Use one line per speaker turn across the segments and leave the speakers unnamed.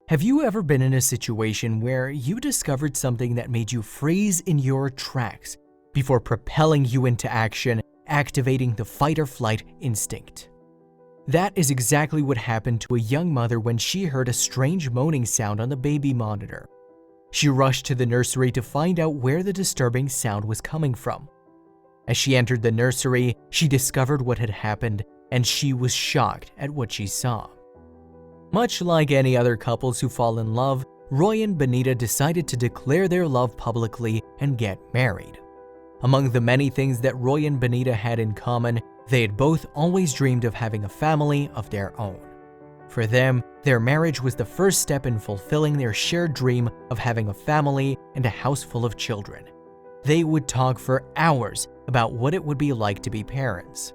Have you ever been in a situation where you discovered something that made you freeze in your tracks before propelling you into action, activating the fight or flight instinct? That is exactly what happened to a young mother when she heard a strange moaning sound on the baby monitor. She rushed to the nursery to find out where the disturbing sound was coming from. As she entered the nursery, she discovered what had happened, and she was shocked at what she saw. Much like any other couples who fall in love, Roy and Benita decided to declare their love publicly and get married. Among the many things that Roy and Benita had in common, they had both always dreamed of having a family of their own. For them, their marriage was the first step in fulfilling their shared dream of having a family and a house full of children. They would talk for hours about what it would be like to be parents.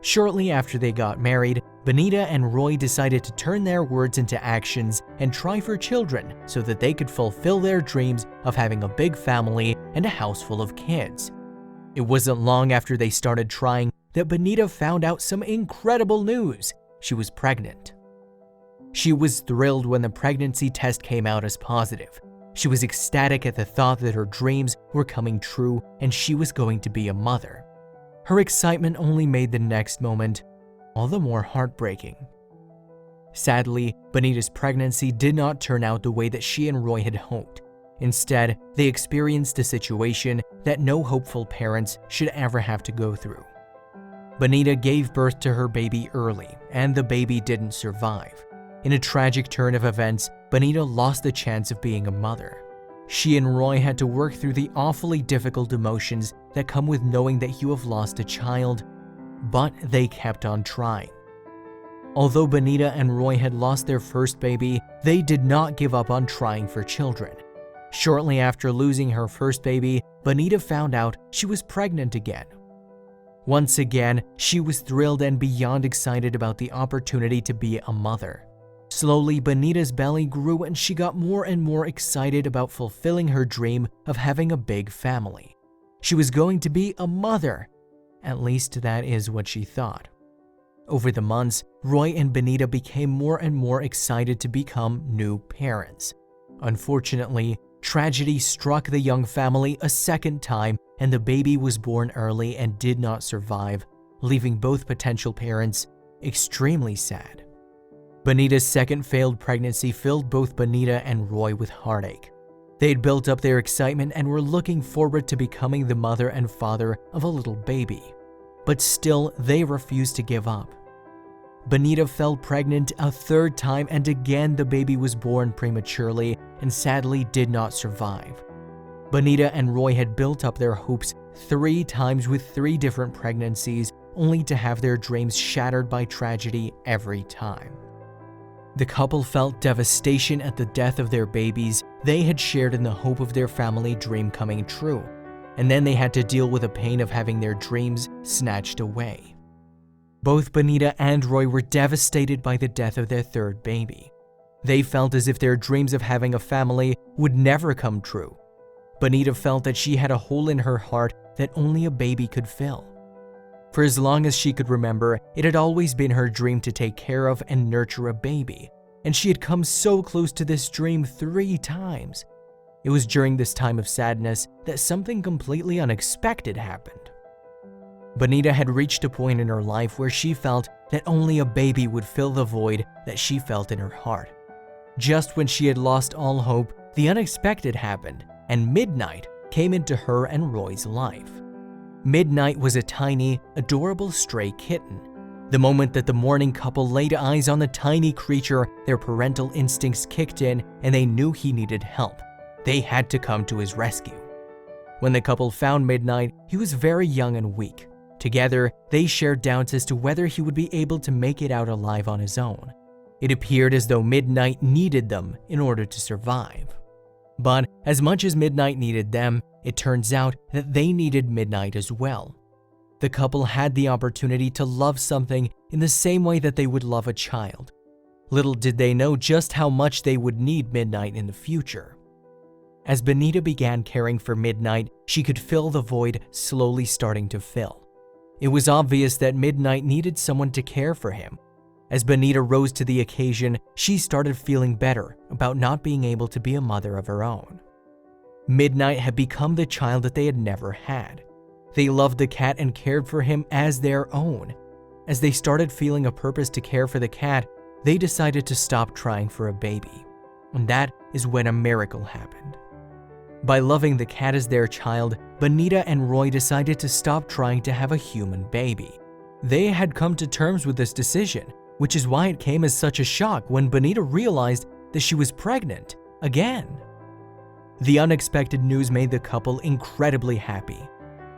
Shortly after they got married, Benita and Roy decided to turn their words into actions and try for children so that they could fulfill their dreams of having a big family and a house full of kids. It wasn't long after they started trying that Benita found out some incredible news. She was pregnant. She was thrilled when the pregnancy test came out as positive. She was ecstatic at the thought that her dreams were coming true and she was going to be a mother. Her excitement only made the next moment all the more heartbreaking. Sadly, Benita's pregnancy did not turn out the way that she and Roy had hoped. Instead, they experienced a situation that no hopeful parents should ever have to go through. Benita gave birth to her baby early, and the baby didn't survive. In a tragic turn of events, Benita lost the chance of being a mother. She and Roy had to work through the awfully difficult emotions that come with knowing that you have lost a child, but they kept on trying. Although Benita and Roy had lost their first baby, they did not give up on trying for children. Shortly after losing her first baby, Benita found out she was pregnant again. Once again, she was thrilled and beyond excited about the opportunity to be a mother. Slowly, Benita's belly grew and she got more and more excited about fulfilling her dream of having a big family. She was going to be a mother. At least that is what she thought. Over the months, Roy and Benita became more and more excited to become new parents. Unfortunately, tragedy struck the young family a second time and the baby was born early and did not survive, leaving both potential parents extremely sad. Benita's second failed pregnancy filled both Benita and Roy with heartache. They had built up their excitement and were looking forward to becoming the mother and father of a little baby. But still, they refused to give up. Benita fell pregnant a third time and again the baby was born prematurely and sadly did not survive. Benita and Roy had built up their hopes 3 times with 3 different pregnancies, only to have their dreams shattered by tragedy every time. The couple felt devastation at the death of their babies they had shared in the hope of their family dream coming true, and then they had to deal with the pain of having their dreams snatched away. Both Benita and Roy were devastated by the death of their third baby. They felt as if their dreams of having a family would never come true. Benita felt that she had a hole in her heart that only a baby could fill. For as long as she could remember, it had always been her dream to take care of and nurture a baby, and she had come so close to this dream 3 times. It was during this time of sadness that something completely unexpected happened. Benita had reached a point in her life where she felt that only a baby would fill the void that she felt in her heart. Just when she had lost all hope, the unexpected happened, and Midnight came into her and Roy's life. Midnight was a tiny, adorable stray kitten. The moment that the Moaning couple laid eyes on the tiny creature, their parental instincts kicked in and they knew he needed help. They had to come to his rescue. When the couple found Midnight, he was very young and weak. Together, they shared doubts as to whether he would be able to make it out alive on his own. It appeared as though Midnight needed them in order to survive. But as much as Midnight needed them, it turns out that they needed Midnight as well. The couple had the opportunity to love something in the same way that they would love a child. Little did they know just how much they would need Midnight in the future. As Benita began caring for Midnight, she could feel the void slowly starting to fill. It was obvious that Midnight needed someone to care for him. As Benita rose to the occasion, she started feeling better about not being able to be a mother of her own. Midnight had become the child that they had never had. They loved the cat and cared for him as their own. As they started feeling a purpose to care for the cat, they decided to stop trying for a baby. And that is when a miracle happened. By loving the cat as their child, Benita and Roy decided to stop trying to have a human baby. They had come to terms with this decision, which is why it came as such a shock when Benita realized that she was pregnant again. The unexpected news made the couple incredibly happy.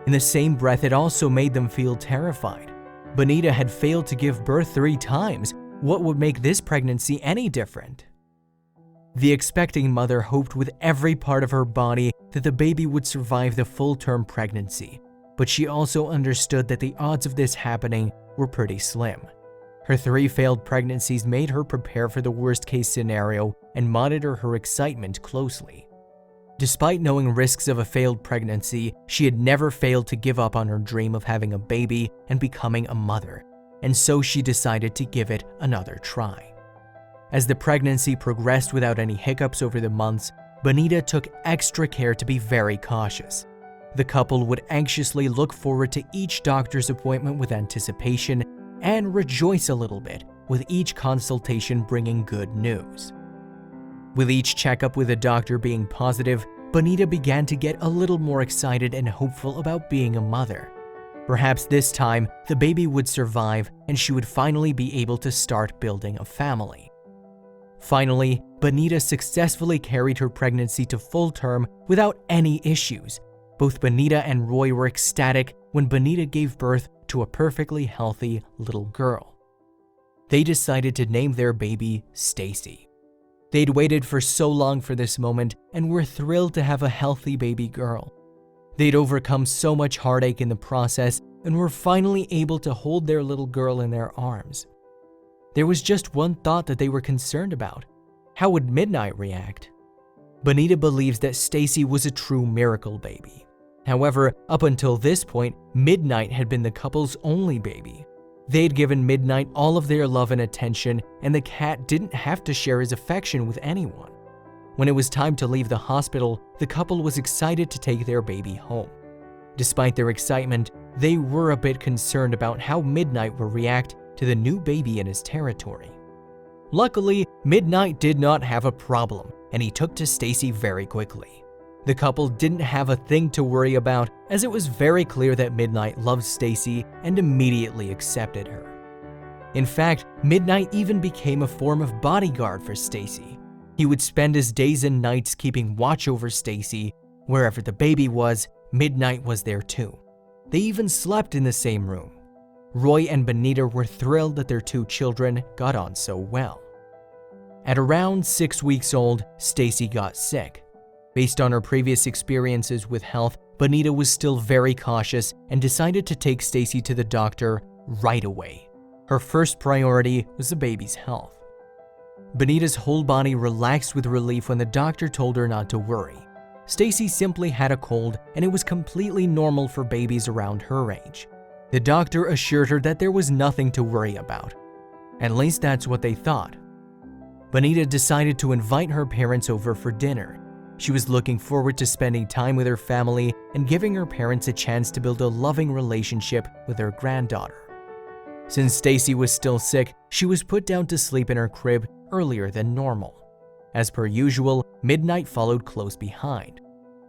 In the same breath, it also made them feel terrified. Benita had failed to give birth 3 times. What would make this pregnancy any different? The expecting mother hoped with every part of her body that the baby would survive the full-term pregnancy, but she also understood that the odds of this happening were pretty slim. Her 3 failed pregnancies made her prepare for the worst-case scenario and monitor her excitement closely. Despite knowing risks of a failed pregnancy, she had never failed to give up on her dream of having a baby and becoming a mother, and so she decided to give it another try. As the pregnancy progressed without any hiccups over the months, Benita took extra care to be very cautious. The couple would anxiously look forward to each doctor's appointment with anticipation and rejoice a little bit, with each consultation bringing good news. With each checkup with the doctor being positive, Benita began to get a little more excited and hopeful about being a mother. Perhaps this time, the baby would survive and she would finally be able to start building a family. Finally, Benita successfully carried her pregnancy to full term without any issues. Both Benita and Roy were ecstatic when Benita gave birth to a perfectly healthy little girl. They decided to name their baby Stacy. They'd waited for so long for this moment and were thrilled to have a healthy baby girl. They'd overcome so much heartache in the process and were finally able to hold their little girl in their arms. There was just one thought that they were concerned about. How would Midnight react? Benita believes that Stacy was a true miracle baby. However, up until this point, Midnight had been the couple's only baby. They'd given Midnight all of their love and attention, and the cat didn't have to share his affection with anyone. When it was time to leave the hospital, the couple was excited to take their baby home. Despite their excitement, they were a bit concerned about how Midnight would react to the new baby in his territory. Luckily, Midnight did not have a problem, and he took to Stacy very quickly. The couple didn't have a thing to worry about, as it was very clear that Midnight loved Stacy and immediately accepted her. In fact, Midnight even became a form of bodyguard for Stacy. He would spend his days and nights keeping watch over Stacy. Wherever the baby was, Midnight was there too. They even slept in the same room. Roy and Benita were thrilled that their 2 children got on so well. At around 6 weeks old, Stacy got sick. Based on her previous experiences with health, Benita was still very cautious and decided to take Stacy to the doctor right away. Her first priority was the baby's health. Benita's whole body relaxed with relief when the doctor told her not to worry. Stacy simply had a cold and it was completely normal for babies around her age. The doctor assured her that there was nothing to worry about. At least that's what they thought. Benita decided to invite her parents over for dinner. She was looking forward to spending time with her family and giving her parents a chance to build a loving relationship with her granddaughter. Since Stacy was still sick, she was put down to sleep in her crib earlier than normal. As per usual, Midnight followed close behind.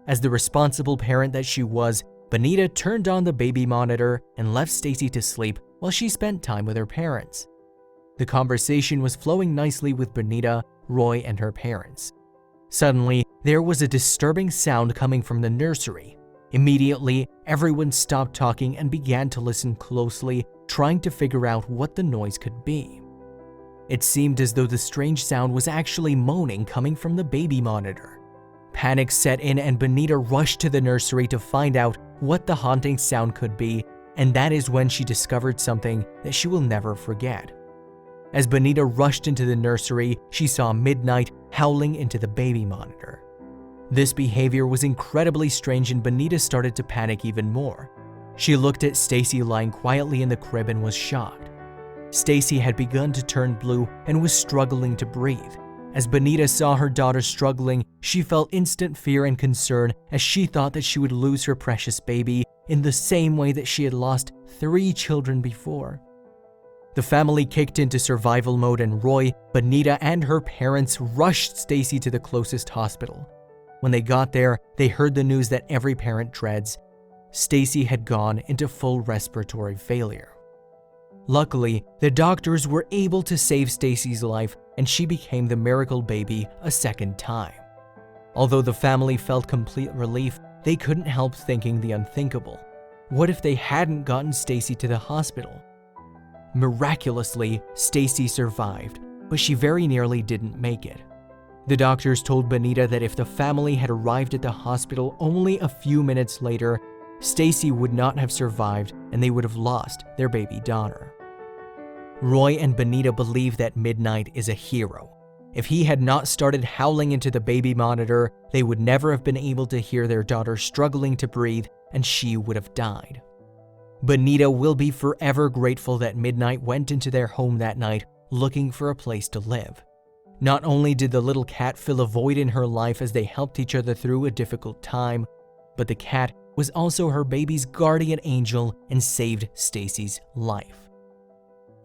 As the responsible parent that she was, Benita turned on the baby monitor and left Stacy to sleep while she spent time with her parents. The conversation was flowing nicely with Benita, Roy, and her parents. Suddenly, there was a disturbing sound coming from the nursery. Immediately, everyone stopped talking and began to listen closely, trying to figure out what the noise could be. It seemed as though the strange sound was actually moaning coming from the baby monitor. Panic set in and Benita rushed to the nursery to find out what the haunting sound could be, and that is when she discovered something that she will never forget. As Benita rushed into the nursery, she saw Midnight howling into the baby monitor. This behavior was incredibly strange and Benita started to panic even more. She looked at Stacy lying quietly in the crib and was shocked. Stacy had begun to turn blue and was struggling to breathe. As Benita saw her daughter struggling, she felt instant fear and concern as she thought that she would lose her precious baby in the same way that she had lost 3 children before. The family kicked into survival mode and Roy, Benita, and her parents rushed Stacy to the closest hospital. When they got there, they heard the news that every parent dreads. Stacy had gone into full respiratory failure. Luckily, the doctors were able to save Stacy's life and she became the miracle baby a second time. Although the family felt complete relief, they couldn't help thinking the unthinkable. What if they hadn't gotten Stacy to the hospital? Miraculously, Stacy survived, but she very nearly didn't make it. The doctors told Benita that if the family had arrived at the hospital only a few minutes later, Stacy would not have survived and they would have lost their baby daughter. Roy and Benita believe that Midnight is a hero. If he had not started howling into the baby monitor, they would never have been able to hear their daughter struggling to breathe and she would have died. Benita will be forever grateful that Midnight went into their home that night looking for a place to live. Not only did the little cat fill a void in her life as they helped each other through a difficult time, but the cat was also her baby's guardian angel and saved Stacy's life.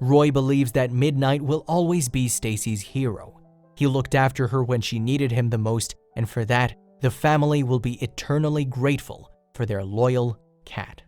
Roy believes that Midnight will always be Stacy's hero. He looked after her when she needed him the most, and for that, the family will be eternally grateful for their loyal cat.